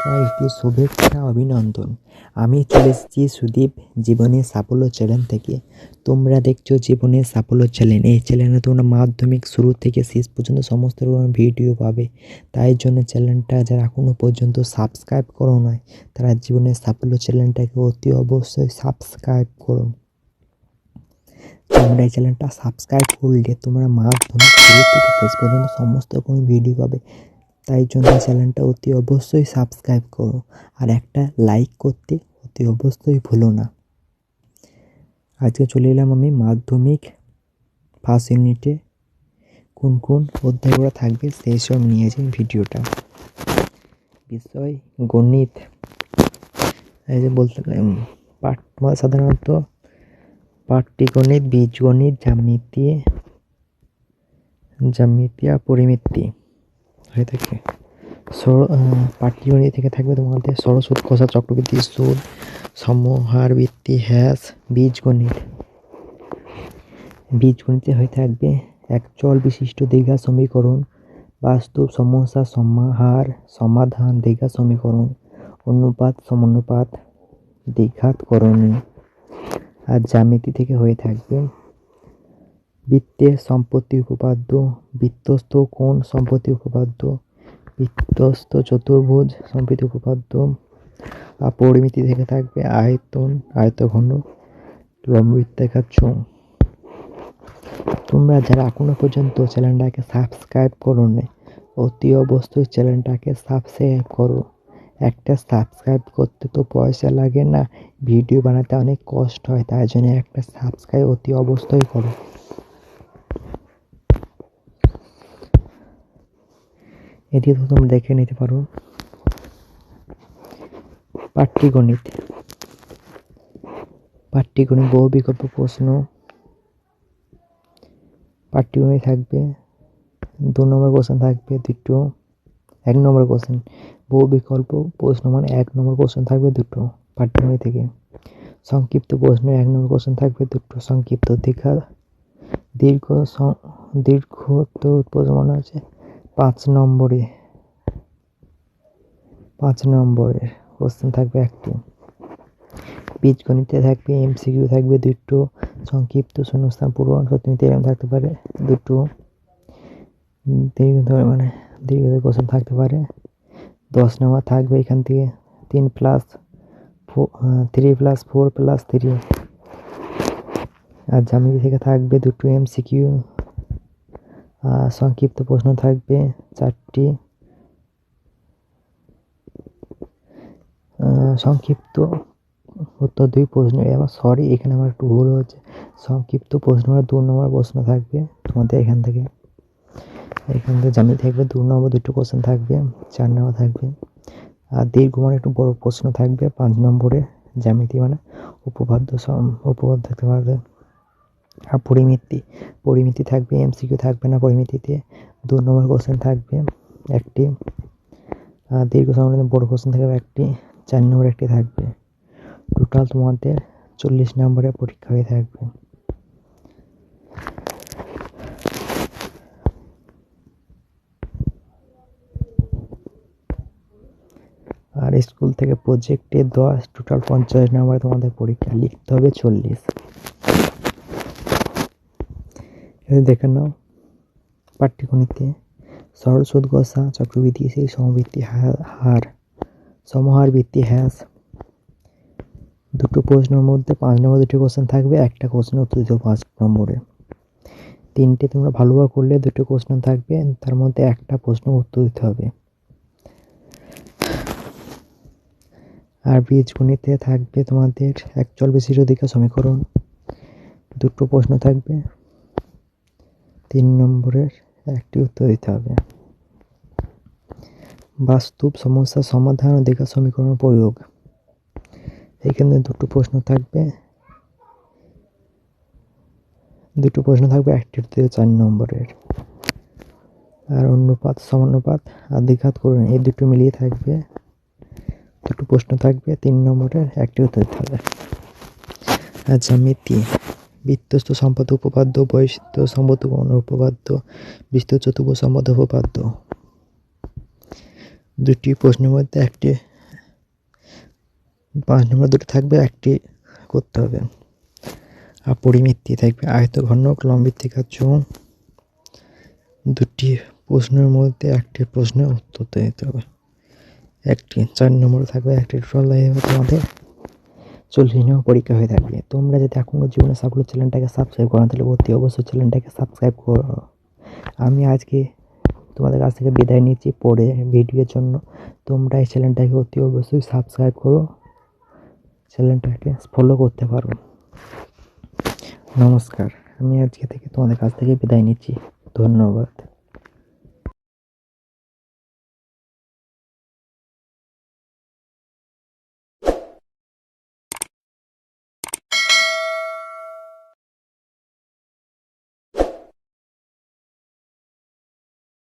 সবাইকে শুভেচ্ছা অভিনন্দন। আমি চলে এসেছি সুদীপ জীবনের সাফল্য চ্যানেল থেকে। তোমরা দেখছো জীবনের সাফল্য চ্যানেল। এই চ্যানেলে তোমরা মাধ্যমিক শুরু থেকে শেষ পর্যন্ত সমস্ত রকম ভিডিও পাবে। তাই জন্য চ্যানেলটা যারা এখনও পর্যন্ত সাবস্ক্রাইব করো নয়, তারা জীবনের সাফল্য চ্যানেলটাকে অতি অবশ্যই সাবস্ক্রাইব করো। তোমরা এই চ্যানেলটা সাবস্ক্রাইব করলে তোমরা মাধ্যমিক শুরু থেকে শেষ পর্যন্ত সমস্ত রকম ভিডিও পাবে। তাই জন্য চ্যানেলটা অতি অবশ্যই সাবস্ক্রাইব করো আর একটা লাইক করতে অতি অবশ্যই ভুলো না। আজকে চলে এলাম আমি মাধ্যমিক ফার্স্ট ইউনিটে কোন কোন অধ্যায়গুলো থাকবে সেই সব নিয়েছি ভিডিওটা। বিষয় গণিত। এই যে বলতে সাধারণত পাটিগণিত, বীজগণিত, জ্যামিতি আর পরিমিতি হয়ে থাকে। পাটিগণিত থেকে থাকবে তোমাদের সরস্বতী কোষা চক্রবৃদ্ধি সুদ, সমহার বৃত্তি, হ্যাস। বীজগণিতে হয়ে থাকবে একচল বিশিষ্ট দীর্ঘা সমীকরণ, বাস্তব সমস্যা সমাহার, সমাধান, দীর্ঘা সমীকরণ, অনুপাত সমানুপাত, দ্বিঘাত করণী। আর জ্যামিতি থেকে হয়ে থাকবে বৃত্তের সম্পত্তি উপপাদ্য, বৃত্তস্থ কোণ সম্পত্তি উপপাদ্য, বৃত্তস্থ চতুর্ভুজ সম্পত্তি উপপাদ্য। আর পরিমিতি থেকে থাকবে আয়তন, আয়তঘন, লম্ববৃত্তাকার চোঙ। তোমরা যারা এখনো পর্যন্ত চ্যানেলটাকে সাবস্ক্রাইব করো না, অতি অবশ্যই চ্যানেলটাকে সাবস্ক্রাইব করো। একটা সাবস্ক্রাইব করতে তো পয়সা লাগে না, ভিডিও বানাতে অনেক কষ্ট হয়, তাই জন্য একটা সাবস্ক্রাইব অতি অবশ্যই করো। এটি তো তোমরা দেখে নিতে পারো। পাটিগণিত বহু বিকল্প প্রশ্ন। পাটিগণিত থাকবে 2 নম্বর কোশ্চেন থাকবে দুটো, 1 নম্বর কোশ্চেন। বহু বিকল্প প্রশ্ন মানে 1 নম্বর কোশ্চেন থাকবে দুটো পাটিগণিত থেকে। সংক্ষিপ্ত প্রশ্ন 1 নম্বর কোশ্চেন থাকবে দুটো সংক্ষিপ্ত। দীর্ঘ প্রশ্ন মনে আছে 5 নম্বরের কোশ্চেন থাকবে একটি। বীজগণিতে থাকবে এমসিকিউ থাকবে দুটো, সংক্ষিপ্ত শূন্যস্থান পূরণ, সত্যমিথ্যা এরকম থাকতে পারে দুটো। দীর্ঘ কোশ্চেন থাকতে পারে 10 নম্বর থাকবে এখান থেকে 3+4+3। আর জ্যামিতি থেকে থাকবে দুটো এমসিকিউ। আর সংক্ষিপ্ত প্রশ্ন থাকবে 4টি। সংক্ষিপ্ত উত্তর 2 প্রশ্ন। এখানে আমার একটু ভুল হচ্ছে। সংক্ষিপ্ত প্রশ্ন 2 নম্বর প্রশ্ন থাকবে তোমাদের এখান থেকে জ্যামিতি থাকবে 2 নম্বর দুটো কোশ্চেন থাকবে, 4 নম্বর থাকবে। আর দীর্ঘ মানে একটু বড় প্রশ্ন থাকবে 5 নম্বরে। জ্যামিতি মানে উপপাদ্য থাকতে পারবে। আর পরিমিতি থাকবে এমসিকিউ থাকবে না পরিমিতিতে, 2 নম্বর কোশ্চেন থাকবে একটি। আর দীর্ঘ সময় বড় কোশ্চেন থাকবে একটি, 4 নম্বর একটি থাকবে। টোটাল তোমাদের 40 নম্বরের পরীক্ষা হয়ে থাকবে। আর স্কুল থেকে প্রজেক্টে 10, টোটাল 50 নম্বরে তোমাদের পরীক্ষা, লিখতে হবে 40। দেখে নাও পাটিগণিতে সরস্বতী কোষা চক্রবৃদ্ধি সেই সমহার বৃত্তি হ্যাস। দুটো প্রশ্নের মধ্যে 5 নম্বর দুটো কোশ্চেন থাকবে, একটা কোশ্চেন উত্তর দিতে 5 নম্বরে। 3টে তোমরা ভালোভাবে করলে 2টো কোশ্চেন থাকবে, তার মধ্যে একটা প্রশ্ন উত্তর দিতে হবে। আর বীজগণিতে থাকবে তোমাদের একচল বিশিষ্ট দীর্ঘ সমীকরণ, 2টো প্রশ্ন থাকবে, 3 নম্বরের একটি উত্তর দিতে হবে। বাস্তব সমস্যা সমাধান ও দীর্ঘ সমীকরণ প্রয়োগ, এখানে 2টো প্রশ্ন থাকবে, একটি উত্তর 4 নম্বরের। আর অনুপাত সমানুপাত আর দ্বিঘাত করণী এই দুটো মিলিয়ে থাকবে 2টো প্রশ্ন থাকবে, 3 নম্বরের একটি উত্তর দিতে হবে। আর জ্যামিতি বৃত্তস্থ সম্পদ উপপাদ্য, বৈশিষ্ট্য সম্পদ উপপাদ্য, বিস্তৃত চতুর্ভুজ সম্পদ উপপাদ্য। 2টি প্রশ্নের মধ্যে একটি 5 নম্বর দুটো থাকবে, একটি করতে হবে। আর পরিমিতি থাকবে আয়তঘনক লম্বিতিকা চোঙ, দুটি প্রশ্নের মধ্যে একটি প্রশ্নের উত্তর দিতে হবে। 4 নম্বর থাকবে একটি টোটাল তোমাদের 40 নম্বর পরীক্ষা হয়ে থাকবে। তোমরা যদি এখনো জীবনে সাফল্য চ্যানেলটাকে সাবস্ক্রাইব করো তাহলে অতি অবশ্যই চ্যানেলটাকে সাবস্ক্রাইব করো। আমি আজকে তোমাদের কাছ থেকে বিদায় নিচ্ছি পরে ভিডিওর জন্য। তোমরা এই চ্যানেলটাকে অতি অবশ্যই সাবস্ক্রাইব করো, চ্যানেলটাকে ফলো করতে পারো। নমস্কার, আমি আজকে থেকে তোমাদের কাছ থেকে বিদায় নিচ্ছি। ধন্যবাদ।